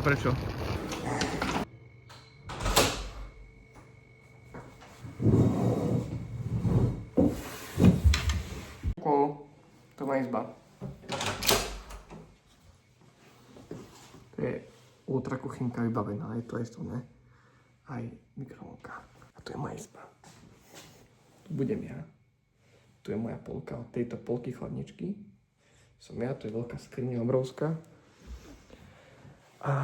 prečo? To má izba. To je ultra kuchynka vybavená, je to isto, ne? Aj mikrovlnka. A tu je moja izba. Tu budem ja. Tu je moja polka. Od tejto polky chladničky som ja. Tu je veľká skriňa obrovská. A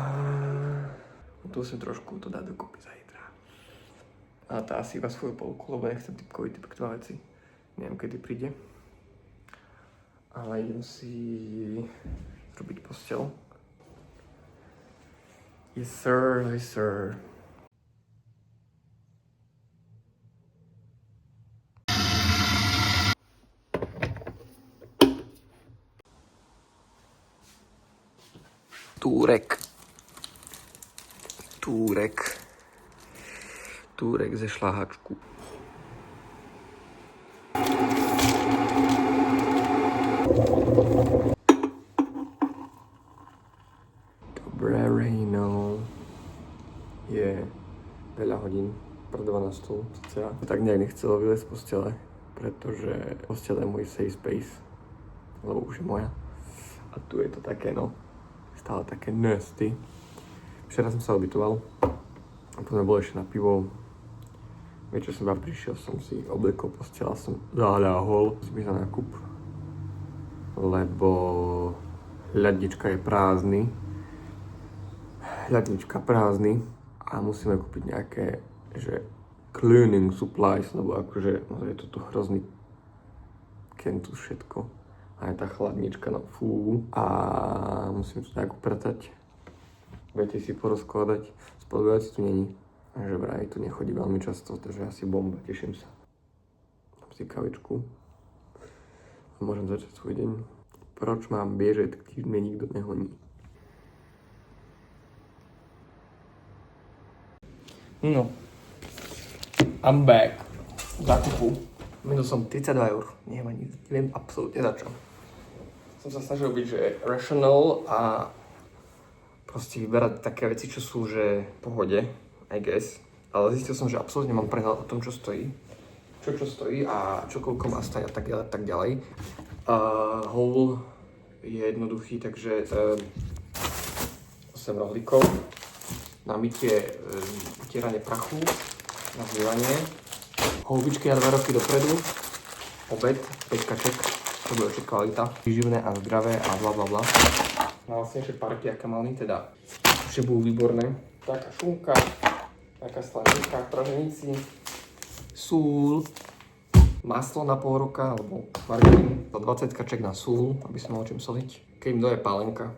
tu musím trošku to dať dokopy zajtra. A tá asi iba svoju polku, lebo nechcem typkový typkovať veci. Neviem, kedy príde. Ale idem si zrobiť posteľ. Yes sir, yes sir. Túrek ze šláhačku. Dobré ráno. Je veľa hodín, pred 12. Tak nejak nechcelo vylezť z postele, pretože postele je môj safe space, lebo už je moja. A tu je to také, no, stále také nasty. Včera som sa obytoval, a potom bol ešte na pivo. Večer som iba prišiel, som si obliekol posteľ a som zaľahol. Musím ísť na nákup, lebo ľadnička je prázdny a musíme kúpiť nejaké, že cleaning supplies, lebo akože no, je to tu hrozný kentus všetko. A je tá chladnička, no fú. A musím to nejak upratať. Viete si porozkladať. Spolubiaci tu není. A že vraj tu nechodí veľmi často, takže asi bomba, teším sa. Dám si kavičku. A môžem začať svoj deň. Proč mám biežať, keď mi nikto nehoní? No. I'm back. Zakupu. Minul som 32 eur. Neviem absolútne za čo. Som sa snažil byť, že rational a proste vyberať také veci, čo sú, že v pohode, I guess. Ale zistil som, že absolútne mám prehľad o tom, čo stojí. Čo stojí a čo koľko má stať a tak ďalej. Haul je jednoduchý, takže 8 rohlíkov na mytie, vytieranie prachu, na zlievanie. Holubičky na 2 roky dopredu, obed, 5 kaček, to bude určite kvalita, výživné a zdravé a blablabla. No vlastne ešte parky, aké malý, teda ešte budú výborné. Taká šunka, taká slaninka, praženici, sůl, maslo na pol roka, alebo margarín, 20 kaček na sůl, aby som mal čím soliť. Keď im doje pálenka,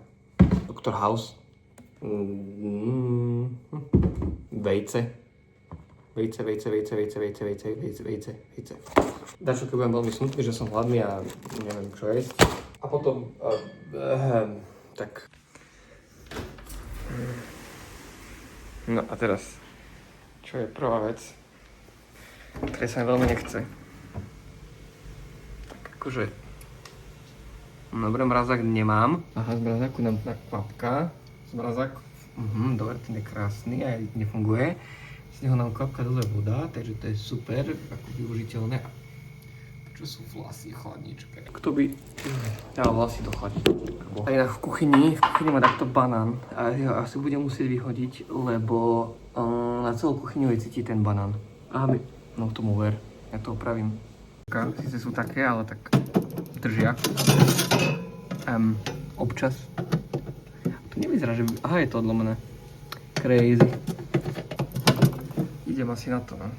Dr. House, vejce. Dačo, keď budem veľmi smutný, že som hladný a neviem čo jesť. A potom, tak. No a teraz, čo je prvá vec, ktorej sa mi veľmi nechce. Tak akože, dobre, mrazák nemám. Aha, z mrazáku nám tak kvapka. Z mrazáku, dobre, ten je krásny a nefunguje. Z neho nám kvapka dole voda, takže to je super, ako využiteľné. Čo sú vlasy v chladničke? Kto by dal vlasy do chladničky? A inak v kuchyni má takto banán. A ja asi budem musieť vyhodiť, lebo na celú kuchyňu je cítiť ten banán. A my, no tomu ver, ja to opravím. Sice sú také, ale tak držia. Občas. To nevyzerá, že... Aha, je to odlomené. Crazy. Idem asi na to, no.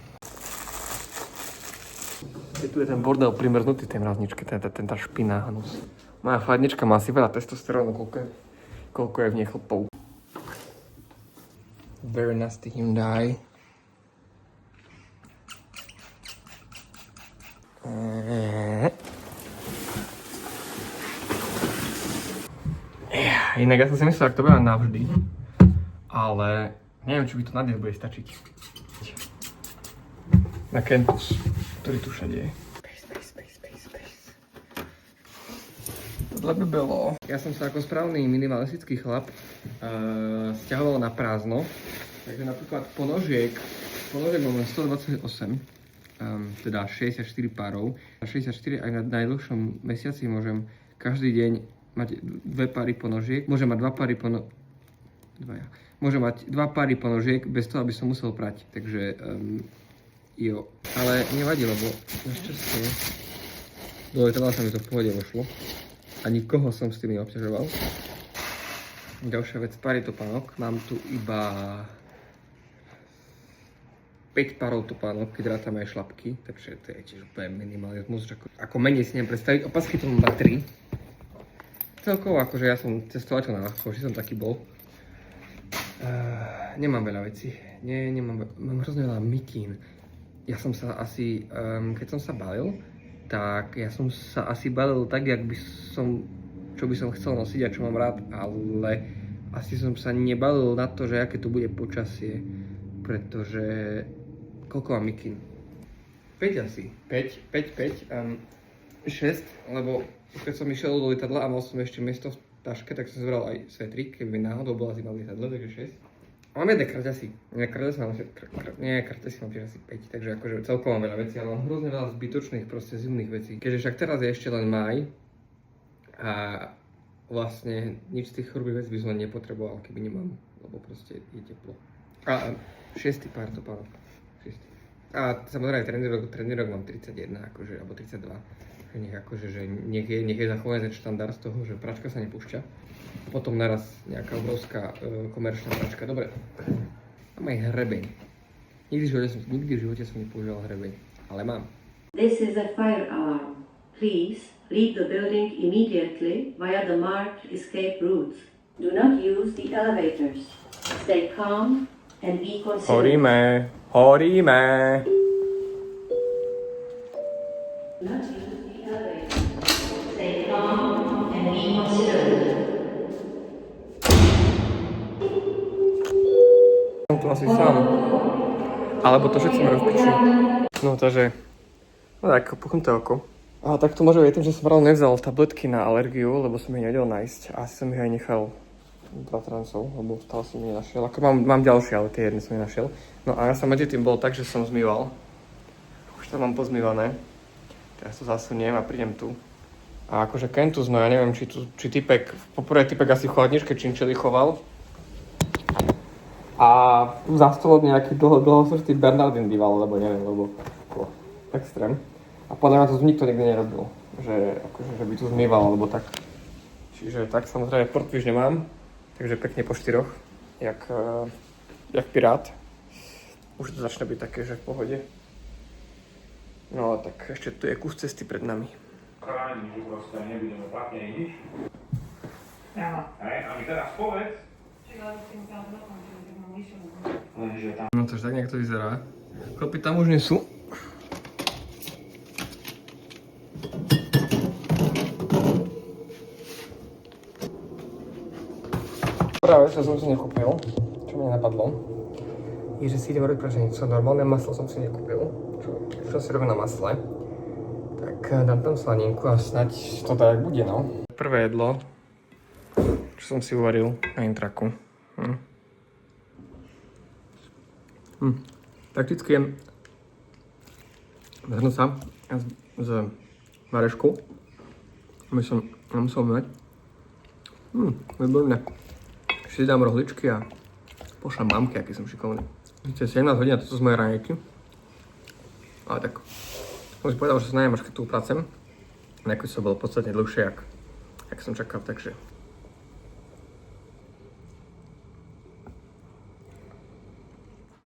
Tu je ten bordel primrznutý v tej mrazničke, tá špina, hnus. Moja chladnička má asi veľa testosterónu, koľko je v nej chlpov. Very nasty Hyundai. Inak ja som si myslel, že to bude navždy. Ale neviem, či by to na dnes bude stačiť. Na kentus, ktorý tu všade je. Tohle by bylo. Ja som sa ako správny minimalistický chlap stiahovalo na prázdno. Takže napríklad ponožiek mám len 128, teda 64 párov. Na 64 aj na najdlhšom mesiaci môžem každý deň mať 2 páry ponožiek. Môžem mať 2 páry Môžem mať 2 páry ponožiek bez toho, aby som musel prať. Takže jo. Ale nevadí, lebo našťastie do letadla sa mi to v pohode vošlo. A nikoho som s tým neobťažoval. Ďalšia vec, páry topánok. Mám tu iba 5 párov topánok, keď rátame aj šlapky, takže to je tiež úplne minimalizmus. Ako menej si neviem predstaviť. Opasky tu mám iba 3. Celkovo akože ja som cestovateľ na ľahko, že som taký bol. Nemám veľa vecí. Mám hrozne veľa mikín. Ja som sa asi, keď som sa balil, tak ja som sa asi balil tak, čo by som chcel nosiť a čo mám rád, ale asi som sa nebalil na to, že aké tu bude počasie, pretože koľko mám mikín? 5 asi. 5, 6, lebo keď som išiel do lietadla a mal som ešte miesto v taške, tak som zobral aj svetrík, keby náhodou bola zima v lietadle, takže 6. A mám jedné kraťasy. Kraťasy mám tiež asi 5, takže akože celkovo mám veľa vecí, ale mám hrozne veľa zbytočných proste zimných vecí. Keďže však teraz je ešte len máj a vlastne nič z tých chrubých vecí by som nepotreboval, keby nemám, lebo proste je teplo. A 6. pár topánok. 6. A samozrejme trenírok mám 31, akože, alebo 32. Nech je zachovaný ten štandard z toho, že pračka sa nepúšťa. Potom naraz nejaká obrovská komerčná pračka. Dobre. Mám aj hrebeň. Nikdy v živote som nepoužíval hrebeň, ale mám. This is a fire alarm. Please leave the building immediately via the marked escape routes. Do not use the elevators. Stay calm and be considerate. Horíme. Not use the elevator. Stay calm and be considerate. Som tu asi sám. Alebo to všetci majú v piči. No takže, tak puchnuté oko. A tak to môže byť tým, že som ráno nevzal tabletky na alergiu, lebo som ich nevedel nájsť. A asi som ich aj nechal bratrancov, lebo stále som ich nenašiel. Ako mám ďalšie, ale tie jedny som nenašiel. No a ja som medzi tým bol tak, že som zmýval. Už to mám pozmývané. Teraz to zasuniem a prídem tu. A akože kentus, no ja neviem, či typek, poprvé typek asi v chladničke činčeli choval. A za stolom nejaký dlhosrstý Bernardin býval, lebo neviem, lebo extrém. A podľa mňa to nikto nikdy nerobil, že by tu zmýval, alebo tak. Čiže tak samozrejme portfíž nemám, takže pekne po 4, jak pirát. Už to začne byť také, že v pohode. No tak ešte tu je kus cesty pred nami. Chrániť, že proste nebudeme platne nič. Áno. A mi teraz povedz. No to tak nejak to vyzerá. Chlapy tam už nie sú. Práve čo som si nekúpil, čo mne napadlo, je, že si idem robiť praženicu. Normálne maslo som si nekúpil, čo si robím na masle. Tak dám tam slaninku a snaď to tak bude, no. Prvé jedlo, čo som si uvaril na intraku. Takticky jem zhrnúca z varešku, aby som nemusel mať. Výborné. Ešte si dám rohličky a pošlem mamke, aký som šikovný. Víte, 17 hodín, toto sú moje raňajky. Ale tak, som si povedal, že sa najem, až keď tu pracem. Nakoniec to bolo podstatne dlhšie, jak som čakal, takže